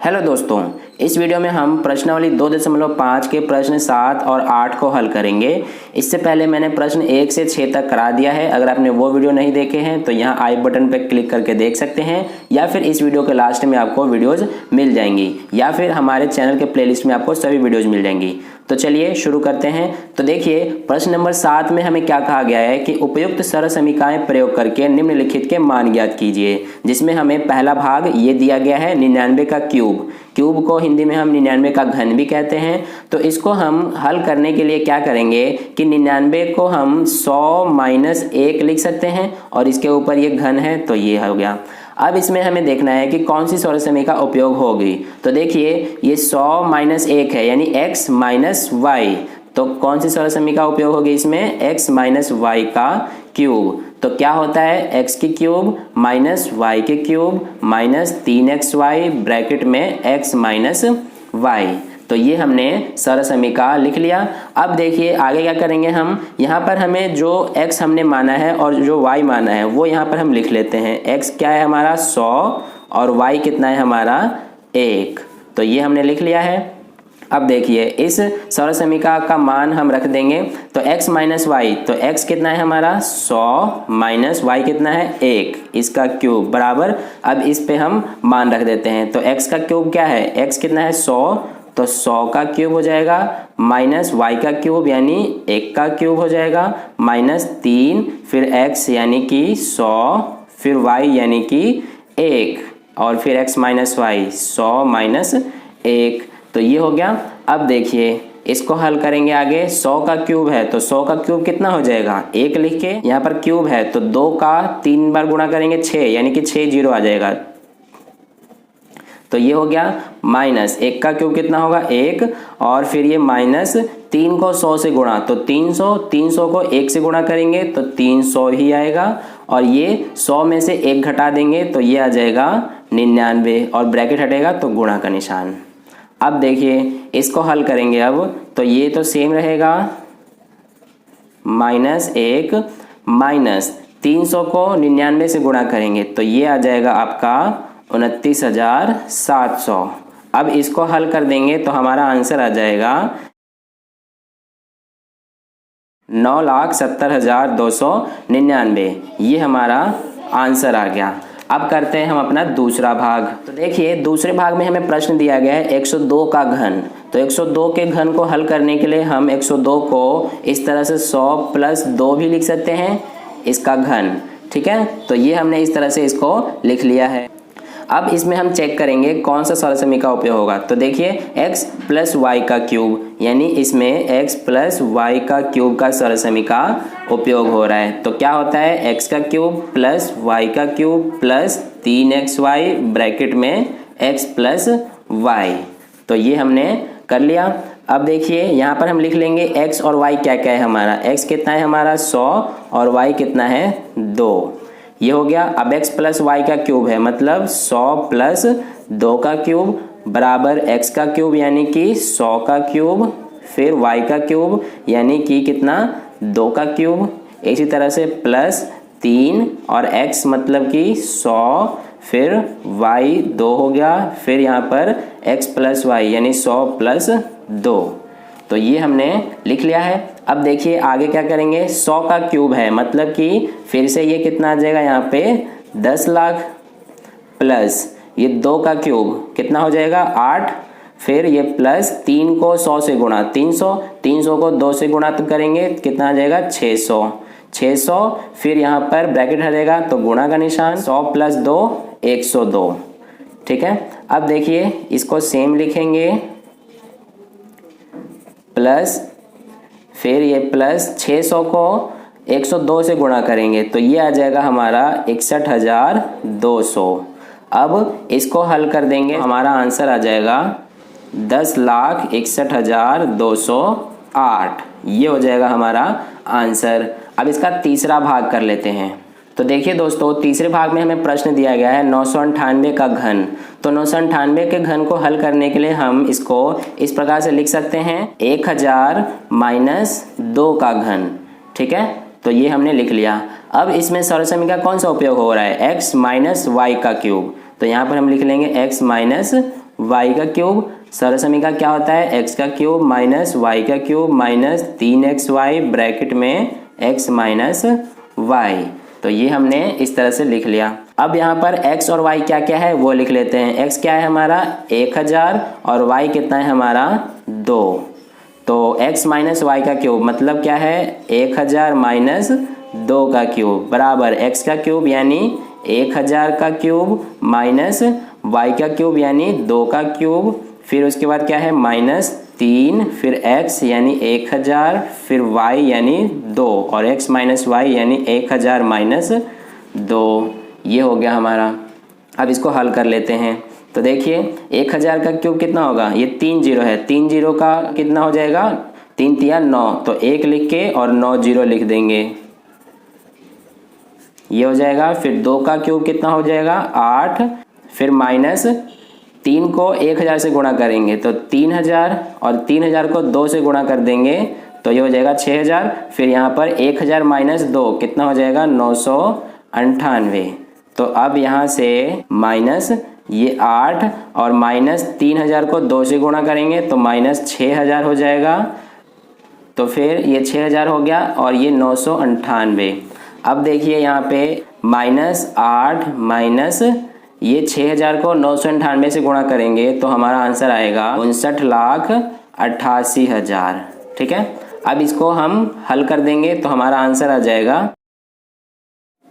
Hello दोस्तों, इस video में हम प्रश्नावली 2.5 के प्रश्न 7 और 8 को हल करेंगे। इससे पहले मैंने प्रश्न 1 से 6 तक करा दिया है। अगर आपने वो वीडियो नहीं देखे हैं तो यहाँ आई बटन पर क्लिक करके देख सकते हैं, या फिर इस वीडियो के लास्ट में आपको वीडियोज़ मिल जाएंगी, या फिर हमारे चैनल के प्लेलिस्ट में आपको सभी वीडियोज़ मिल जाएंगी। तो चलिए शुरू करते हैं। तो देखिए, प्रश्न नंबर 7 में हमें क्या कहा गया है कि उपयुक्त सरल समीकरण प्रयोग करके निम्नलिखित के मान ज्ञात कीजिए, जिसमें हमें पहला भाग ये दिया गया है 99 का क्यूब। क्यूब को हिंदी में हम 99 का घन भी कहते हैं। तो इसको हम हल करने के लिए क्या करेंगे कि 99 को हम 100 - 1 लिख सकते हैं, और इसके ऊपर ये घन है तो ये हो गया। अब इसमें हमें देखना है कि कौन सी सरल समीकरण का उपयोग होगी। तो देखिए, ये 100 - 1 है, यानी x - y। तो कौन सी सरल समीकरण का उपयोग होगी इसमें? x - y का क्यूब। तो क्या होता है? x की क्यूब माइनस y के क्यूब माइनस 3xy ब्रैकेट में x - y। तो ये हमने सरल समीकरण लिख लिया। अब देखिए आगे क्या करेंगे हम। यहाँ पर हमें जो x हमने माना है और जो y माना है वो यहाँ पर हम लिख लेते हैं। x क्या है हमारा? 100, और y कितना है हमारा? 1। तो ये हमने लिख लिया है। अब देखिए, इस सरल समीकरण का मान हम रख देंगे। तो x - y, तो x कितना है हमारा? 100 माइनस y कितना है? 1, इसका क्यूब बराबर। अब इस पे हम मान रख देते हैं। तो x का क्यूब क्या है? x कितना है? 100, तो 100 का क्यूब हो जाएगा माइनस y का क्यूब यानी 1 का क्यूब हो जाएगा माइनस 3, फिर x यानी कि 100, फिर y यानी कि 1, और फिर x - y 100 - 1। तो ये हो गया। अब देखिए, इसको हल करेंगे आगे। 100 का क्यूब है तो 100 का क्यूब कितना हो जाएगा? 1 लिख के, यहाँ पर क्यूब है तो 2 का 3 बार गुणा करेंगे 6, यानी कि 6 0 आ जाएगा। तो ये हो गया। माइनस 1 का क्यूब कितना होगा? 1, और फिर ये माइनस 3 को 100 से गुणा, तो 300, 300 को 1 से गुणा करेंगे तो 300 ही आएगा, और ये 100 में से 1 घटा देंगे तो ये आ जाएगा 99, और ब्रैकेट हटेगा तो गुणा का निशान। अब देखिए, इसको हल करेंगे अब, तो ये तो सेम रहेगा। -1 माइनस 300 को 99 से गुणा करेंगे तो ये आ जाएगा आपका 29,700। अब इसको हल कर देंगे तो हमारा आंसर आ जाएगा 9,70,299। ये हमारा आंसर आ गया। अब करते हैं हम अपना दूसरा भाग। तो देखिए, दूसरे भाग में हमें प्रश्न दिया गया है 102 का घन। तो 102 के घन को हल करने के लिए हम 102 को इस तरह से 100 + 2 भी लिख सकते हैं, इसका घन। ठीक है, तो ये हमने इस तरह से इसको लिख लिया है। अब इसमें हम चेक करेंगे कौन सा सरल समीकरण का उपयोग होगा। तो देखिए, x + y का क्यूब, यानी इसमें x + y का क्यूब का सरल समीकरण उपयोग हो रहा है। तो क्या होता है? x का क्यूब प्लस y का क्यूब प्लस 3xy ब्रैकेट में x + y। तो ये हमने कर लिया। अब देखिए, यहाँ पर हम लिख लेंगे x और y क्या क्या है हमारा। x कितना है हमारा? 100, और y कितना है? 2। ये हो गया। अब x + y का क्यूब है, मतलब 100 + 2 का क्यूब बराबर x का क्यूब यानी कि 100 का क्यूब, फिर y का क्यूब यानी कि कितना? 2 का क्यूब। इसी तरह से प्लस 3 और x मतलब कि 100, फिर y 2 हो गया, फिर यहाँ पर x + y यानी 100 + 2। तो ये हमने लिख लिया है। अब देखिए आगे क्या करेंगे। 100 का क्यूब है, मतलब कि फिर से ये कितना आ जाएगा यहाँ पे? 10 लाख, प्लस ये 2 का क्यूब कितना हो जाएगा? 8, फिर ये प्लस 3 को 100 से गुणा 300, 300 को 2 से गुणा तो करेंगे कितना आ जाएगा? 600, 600, फिर यहाँ पर ब्रैकेट हटेगा तो गुणा का निशान। 100 + 2 102। ठीक है, अब देखिए इसको सेम लिखेंगे, प्लस फिर ये प्लस 600 को 102 से गुणा करेंगे तो ये आ जाएगा हमारा 61,200। अब इसको हल कर देंगे, हमारा आंसर आ जाएगा 10,61,208। ये हो जाएगा हमारा आंसर। अब इसका तीसरा भाग कर लेते हैं। तो देखिए दोस्तों, तीसरे भाग में हमें प्रश्न दिया गया है 998 का घन। तो 998 के घन को हल करने के लिए हम इसको इस प्रकार से लिख सकते हैं 1000 - 2 का घन। ठीक है, तो ये हमने लिख लिया। अब इसमें सरल समीकरण कौन सा उपयोग हो रहा है? x - y का क्यूब। तो यहाँ पर हम लिख लेंगे x - वाई का क्यूब, सरल समीकरण क्या होता है एक्स का क्यूब माइनस वाई का क्यूब माइनस 3xy ब्रैकेट में x माइनस वाई। तो ये हमने इस तरह से लिख लिया। अब यहाँ पर x और y क्या क्या है वो लिख लेते हैं। x क्या है हमारा 1000 और y कितना है हमारा 2। तो x माइनस वाई का क्यूब मतलब क्या है 1000 माइनस 2 का क्यूब बराबर x का क्यूब यानी 1000 का क्यूब माइनस y का क्यूब यानी 2 का क्यूब, फिर उसके बाद क्या है माइनस 3, फिर x यानी 1000, फिर y यानी 2 और x माइनस वाई यानी 1000 माइनस 2। ये हो गया हमारा। अब इसको हल कर लेते हैं। तो देखिए 1000 का क्यूब कितना होगा, ये 3 जीरो है, 3 जीरो का कितना हो जाएगा 3 तिया 9, तो 1 लिख के और 9 जीरो लिख देंगे, ये हो जाएगा। फिर 2 का क्यूब कितना हो जाएगा 8, फिर माइनस 3 को 1000 से गुणा करेंगे तो 3000 और 3000 को 2 से गुणा कर देंगे तो ये हो जाएगा 6000। फिर यहाँ पर 1000 माइनस 2 कितना हो जाएगा 998। तो अब यहाँ से माइनस ये 8 और माइनस 3000 को 2 से गुणा करेंगे तो माइनस 6000 हो जाएगा। तो फिर ये 6000 हो गया और ये 998। अब देखिए यहाँ पे माइनस 8 माइनस ये 6000 को 998 से गुणा करेंगे तो हमारा आंसर आएगा 59,88,000। ठीक है, अब इसको हम हल कर देंगे तो हमारा आंसर आ जाएगा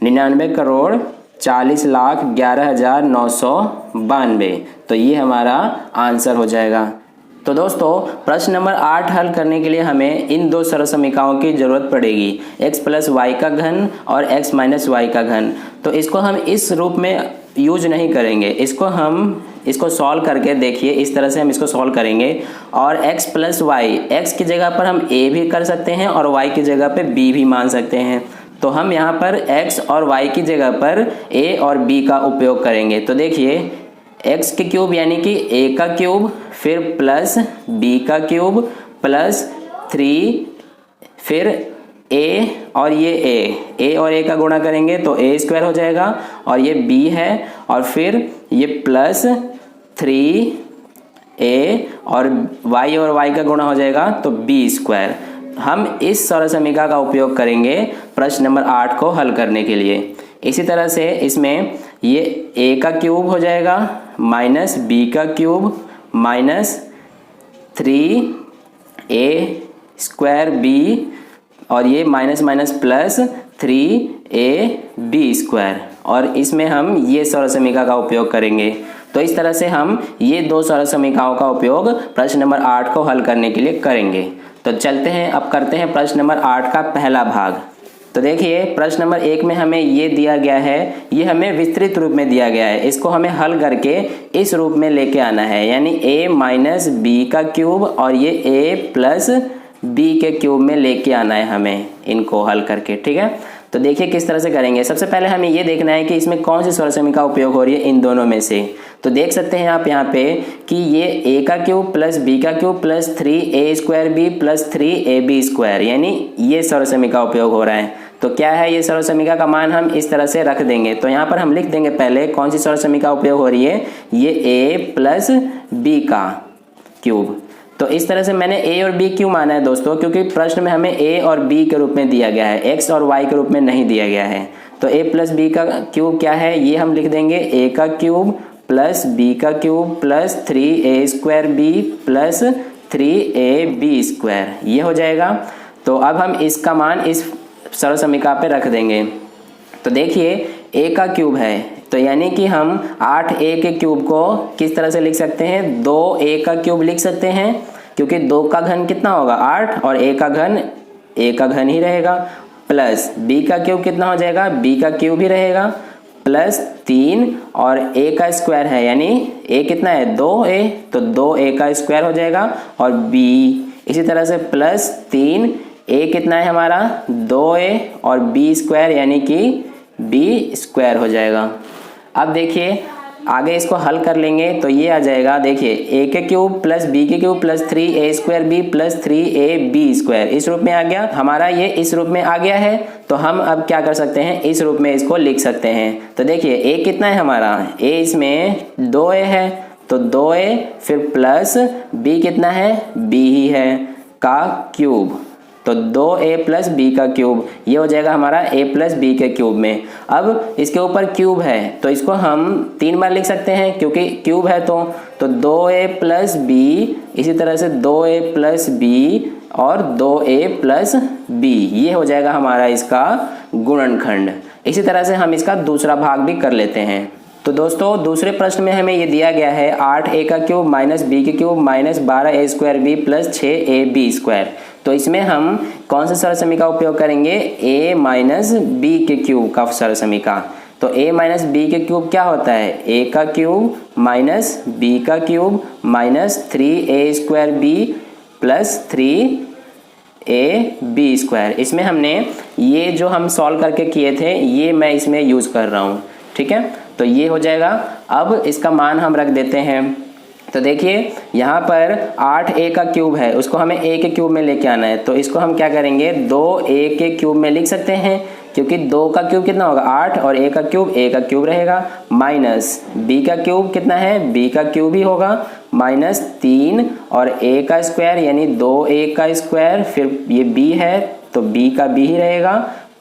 99,40,11,992। तो ये हमारा आंसर हो जाएगा। तो दोस्तों प्रश्न नंबर 8 हल करने के लिए हमें इन दो सरल समीकरणों की जरूरत पड़ेगी, x प्लस वाई का घन और x माइनस वाई का घन। तो इसको हम इस रूप में यूज नहीं करेंगे, इसको सॉल्व करके देखिए, इस तरह से हम इसको सॉल्व करेंगे। और x प्लस वाई, x की जगह पर हम a भी कर सकते हैं और y की जगह पे b भी मान सकते हैं। तो हम यहाँ पर x और y की जगह पर a और b का उपयोग करेंगे। तो देखिए x के क्यूब यानी कि a का क्यूब, फिर प्लस b का क्यूब प्लस 3, फिर a और ये a और a का गुणा करेंगे तो a स्क्वायर हो जाएगा और ये b है, और फिर ये प्लस 3a और y का गुणा हो जाएगा तो b स्क्वायर। हम इस सरल समीकरण का उपयोग करेंगे प्रश्न नंबर 8 को हल करने के लिए। इसी तरह से इसमें ये a का क्यूब हो जाएगा माइनस b का cube minus 3a square b और ये minus minus plus 3ab square, और इसमें हम ये सरल समीकरण का उपयोग करेंगे। तो इस तरह से हम ये दो सरल समीकरणों का उपयोग प्रश्न नंबर 8 को हल करने के लिए करेंगे। तो चलते हैं, अब करते हैं प्रश्न नंबर 8 का पहला भाग। तो देखिए प्रश्न नंबर 1 में हमें ये दिया गया है, ये हमें विस्तृत रूप में दिया गया है, इसको हमें हल करके इस रूप में लेके आना है, यानी a माइनस बी का क्यूब और ये a प्लस b के क्यूब में लेके आना है हमें इनको हल करके। ठीक है, तो देखिए किस तरह से करेंगे। सबसे पहले हमें ये देखना है कि इसमें कौन सी सरल समीकरण का उपयोग हो रही है इन दोनों में से। तो देख सकते हैं आप यहाँ पे कि ये a का क्यूब प्लस b का cube plus 3a square b plus 3ab square, यानी ये सरल समीकरण का उपयोग हो रहा है। तो क्या है ये सरल समीकरण का मान हम इस तरह से रख देंगे। तो यहाँ पर हम लिख देंगे पहले कौन सी सरल समीकरण का उपयोग हो रही है, ये a प्लस b का क्यूब। तो इस तरह से मैंने a और b क्यों माना है दोस्तों, क्योंकि प्रश्न में हमें a और b के रूप में दिया गया है, x और y के रूप में नहीं दिया गया है। तो a प्लस b का क्यूब क्या है, ये हम लिख देंगे a का क्यूब प्लस b का cube plus 3a square b plus 3ab square, ये हो जाएगा। तो अब हम इसका मान इस सरल समीकरण पे रख देंगे। तो देखिए a का क्यूब है, तो यानी कि हम 8a के क्यूब को किस तरह से लिख सकते हैं, 2a का क्यूब लिख सकते हैं, क्योंकि 2 का घन कितना होगा 8 और a का घन ही रहेगा, प्लस b का क्यूब कितना हो जाएगा, b का क्यूब ही रहेगा, प्लस 3 और a का स्क्वायर है, यानी a कितना है 2a, तो 2a का स्क्वायर हो जाएगा, और b इसी तरह से प्लस 3, a कितना है हमारा 2a और b स्क्वायर यानी कि b स्क्वायर हो जाएगा। अब देखिए आगे इसको हल कर लेंगे तो ये आ जाएगा, देखिए a के क्यूब प्लस b के cube plus 3a square b plus 3ab square इस रूप में आ गया हमारा, ये इस रूप में आ गया है। तो हम अब क्या कर सकते हैं, इस रूप में इसको लिख सकते हैं। तो देखिए a कितना है हमारा, a इसमें 2a है, तो 2a, फिर प्लस b कितना है, b ही है का क्यूब, तो 2a प्लस बी का क्यूब, ये हो जाएगा हमारा a प्लस बी के क्यूब में। अब इसके ऊपर क्यूब है तो इसको हम 3 बार लिख सकते हैं क्योंकि क्यूब है, तो 2a प्लस बी, इसी तरह से 2a प्लस बी और 2a प्लस बी, ये हो जाएगा हमारा इसका गुणनखंड। इसी तरह से हम इसका दूसरा भाग भी कर लेते हैं। तो दोस्तों दूसरे प्रश्न में हमें ये दिया गया है 8a का क्यूब माइनस बी के cube minus 12a square B plus 6ab square. तो इसमें हम कौन सा सरल समीकरण का उपयोग करेंगे, a माइनस बी के क्यूब का सरल समीकरण। तो a माइनस बी के क्यूब क्या होता है, a का क्यूब माइनस b का cube minus 3a square b plus 3ab square. इसमें हमने ये जो हम सॉल्व करके किए थे ये मैं इसमें यूज कर रहा हूँ, ठीक है। तो ये हो जाएगा। अब इसका मान हम रख देते हैं। तो देखिए यहाँ पर 8a का क्यूब है, उसको हमें a के क्यूब में लेके आना है, तो इसको हम क्या करेंगे 2a के क्यूब में लिख सकते हैं क्योंकि 2 का क्यूब कितना होगा 8 और a का क्यूब रहेगा, माइनस b का क्यूब कितना है, b का क्यूब ही होगा, माइनस 3 और a का स्क्वायर यानी 2a का स्क्वायर, फिर ये b है तो b का b ही रहेगा,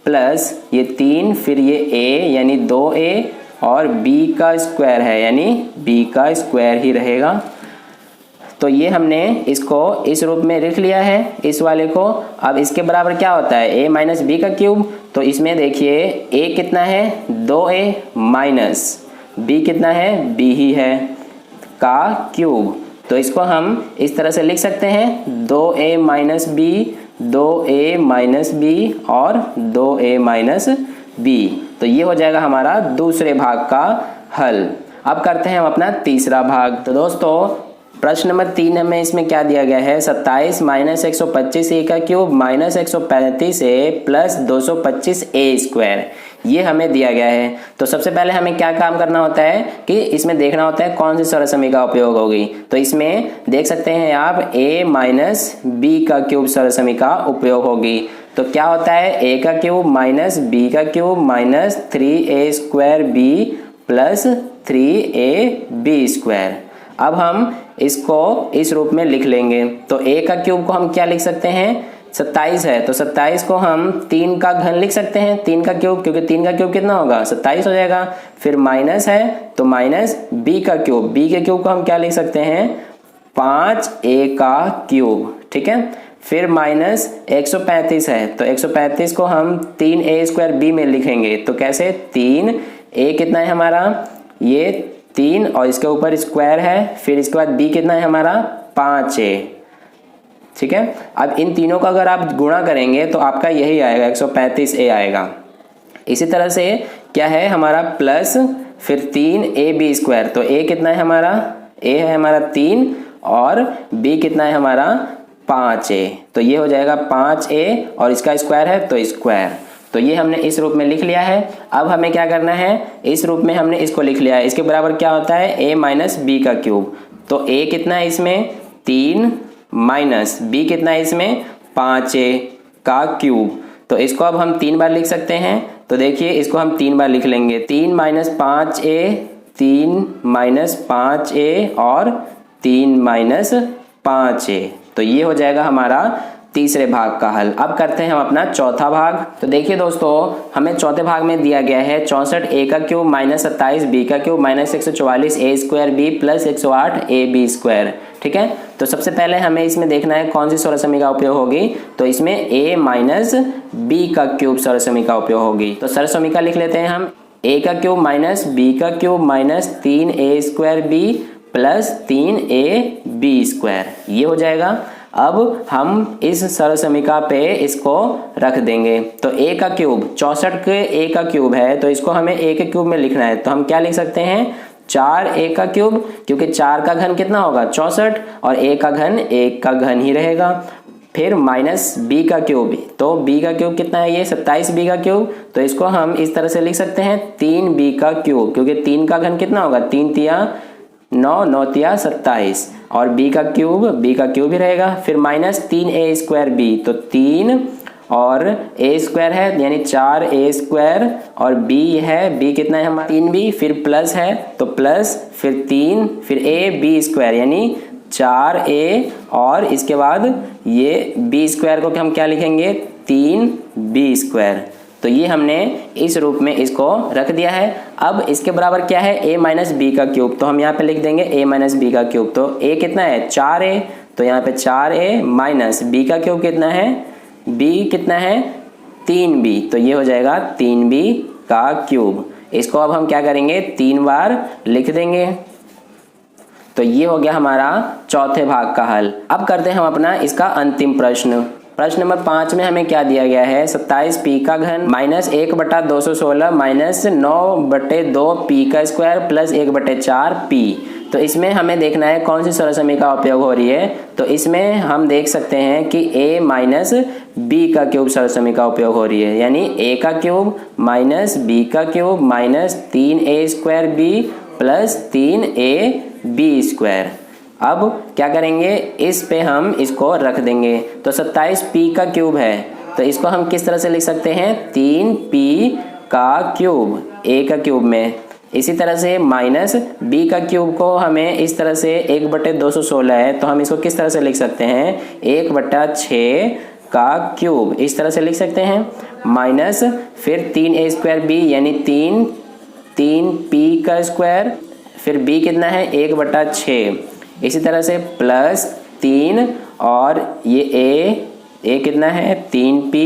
प्लस ये 3 फिर ये a यानी 2a और b का स्क्वायर है यानी b का स्क्वायर ही रहेगा। तो ये हमने इसको इस रूप में लिख लिया है इस वाले को। अब इसके बराबर क्या होता है a माइनस बी का क्यूब, तो इसमें देखिए a कितना है 2a माइनस b कितना है b ही है का क्यूब। तो इसको हम इस तरह से लिख सकते हैं 2a minus b, 2a minus b और 2a माइनस b। तो ये हो जाएगा हमारा दूसरे भाग का हल। अब करते हैं हम अपना तीसरा भाग। तो दोस्तों प्रश्न नंबर 3 में इसमें क्या दिया गया है, 27 माइनस 125a का cube minus 135a plus 225a square, ये हमें दिया गया है। तो सबसे पहले हमें क्या काम करना होता है कि इसमें देखना होता है कौन सी सरल समीकरण का उपयोग होगी। तो इसमें देख सकते हैं आप a माइनस बी का क्यूब सरल समीकरण का उपयोग होगी। तो क्या होता है a का क्यूब माइनस b का cube minus 3a square b plus 3ab square. अब हम इसको इस रूप में लिख लेंगे। तो a का क्यूब को हम क्या लिख सकते हैं, 27 है तो 27 को हम 3 का घन लिख सकते हैं, 3 का क्यूब, क्योंकि 3 का क्यूब कितना होगा 27 हो जाएगा। फिर माइनस है तो माइनस b का क्यूब, b के क्यूब को हम क्या लिख सकते हैं 5a का क्यूब, ठीक है। फिर माइनस 135 है तो 135 को हम 3a स्क्वायर b में लिखेंगे। तो कैसे, 3a कितना है हमारा, ये 3 और इसके ऊपर स्क्वायर है, फिर इसके बाद b कितना है हमारा 5a, ठीक है। अब इन तीनों का अगर आप गुणा करेंगे तो आपका यही आएगा 135a आएगा। इसी तरह से क्या है हमारा प्लस फिर 3ab स्क्वायर, तो a कितना है हमारा, a है हमारा 3 और b कितना है हमारा 5a, तो ये हो जाएगा 5a और इसका स्क्वायर है तो स्क्वायर। तो ये हमने इस रूप में लिख लिया है। अब हमें क्या करना है, इस रूप में हमने इसको लिख लिया है, इसके बराबर क्या होता है a माइनस बी का क्यूब। तो a कितना है इसमें 3 माइनस b कितना है इसमें 5a का क्यूब। तो इसको अब हम 3 बार लिख सकते हैं। तो देखिए इसको हम 3 बार लिख लेंगे, 3 माइनस 5a, 3 माइनस 5a और 3 माइनस 5a। तो ये हो जाएगा हमारा तीसरे भाग का हल। अब करते हैं हम अपना चौथा भाग। तो देखिए दोस्तों हमें चौथे भाग में दिया गया है 64a का क्यूब माइनस 27b का cube minus 144a square b plus 108ab square, ठीक है। तो सबसे पहले हमें इसमें देखना है कौन सी सरल समीकरण का उपयोग होगी। तो इसमें a माइनस b का क्यूब सरल समीकरण का उपयोग होगी। तो सरल समीकरण लिख लेते हैं हम, a का क्यूब माइनस b का cube minus 3a square b plus 3ab square, ये हो जाएगा। अब हम इस सरल समीकरण पे इसको रख देंगे। तो a का क्यूब 64 के a का क्यूब है तो इसको हमें a के क्यूब में लिखना है। तो हम क्या लिख सकते हैं 4a का क्यूब, क्योंकि 4 का घन कितना होगा 64 और a का घन 1 का घन ही रहेगा। फिर माइनस b का क्यूब, तो b का क्यूब कितना है ये 27b का क्यूब। तो इसको हम इस तरह से लिख सकते हैं 3b का क्यूब, क्योंकि 3 का घन कितना होगा 3 तिया 9, 9 तिया 27 और b का क्यूब ही रहेगा। फिर माइनस 3a स्क्वायर b, तो 3 और ए स्क्वायर है यानी 4a स्क्वायर और b है, b कितना है हमारा 3b, फिर प्लस है तो प्लस, फिर 3, फिर a b स्क्वायर यानी 4a और इसके बाद ये b स्क्वायर को हम क्या लिखेंगे 3b स्क्वायर। तो ये हमने इस रूप में इसको रख दिया है। अब इसके बराबर क्या है a माइनस बी का क्यूब, तो हम यहाँ पे लिख देंगे a माइनस बी का क्यूब। तो a कितना है 4a, तो यहाँ पे 4a माइनस b का क्यूब कितना है, b कितना है 3b, तो ये हो जाएगा 3b का क्यूब। इसको अब हम क्या करेंगे 3 बार लिख देंगे। तो ये हो गया हमारा चौथे भाग का हल। अब करते हैं हम अपना इसका अंतिम प्रश्न। प्रश्न नंबर 5 में हमें क्या दिया गया है 27p का घन माइनस 1/216 माइनस 9/2p का स्क्वायर प्लस 1/4p। तो इसमें हमें देखना है कौन सी सरल समीकरण का उपयोग हो रही है। तो इसमें हम देख सकते हैं कि a माइनस बी का क्यूब सरल समीकरण का उपयोग हो रही है, यानी a का क्यूब माइनस b का cube minus 3a square b plus 3ab square. अब क्या करेंगे इस पे हम इसको रख देंगे। तो 27p का क्यूब है तो इसको हम किस तरह से लिख सकते हैं 3p का क्यूब a का क्यूब में। इसी तरह से माइनस b का क्यूब को हमें इस तरह से 1/216 है तो हम इसको किस तरह से लिख सकते हैं 1/6 का क्यूब, इस तरह से लिख सकते हैं। माइनस फिर 3a स्क्वायर b यानी 3p का स्क्वायर, फिर b कितना है 1/6, इसी तरह से प्लस 3 और ये a कितना है 3p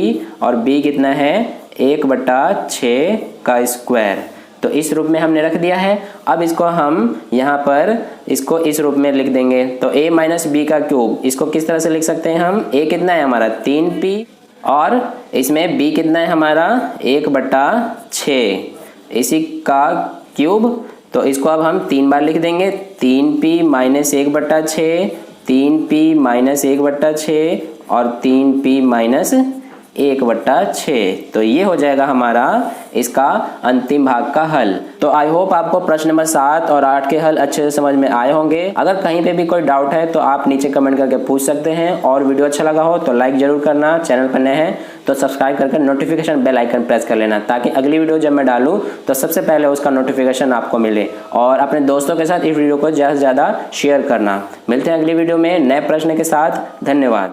और b कितना है 1/6 का स्क्वायर। तो इस रूप में हमने रख दिया है। अब इसको हम यहाँ पर इसको इस रूप में लिख देंगे। तो a माइनस बी का क्यूब इसको किस तरह से लिख सकते हैं हम, a कितना है हमारा 3p और इसमें b कितना है हमारा 1/6 इसी का क्यूब। तो इसको अब हम 3 बार लिख देंगे 3p माइनस 1/6, 3p माइनस 1/6 और 3p माइनस 1/6। तो ये हो जाएगा हमारा इसका अंतिम भाग का हल। तो आई होप आपको प्रश्न नंबर 7 और 8 के हल अच्छे से समझ में आए होंगे। अगर कहीं पे भी कोई डाउट है तो आप नीचे कमेंट करके पूछ सकते हैं और वीडियो अच्छा लगा हो तो लाइक जरूर करना, चैनल पर नए हैं तो सब्सक्राइब करके नोटिफिकेशन बेल आइकन प्रेस कर लेना ताकि अगली वीडियो जब मैं डालूं तो सबसे पहले उसका नोटिफिकेशन आपको मिले। और अपने दोस्तों के साथ इस वीडियो को ज़्यादा से ज़्यादा शेयर करना। मिलते हैं अगली वीडियो में नए प्रश्न के साथ। धन्यवाद।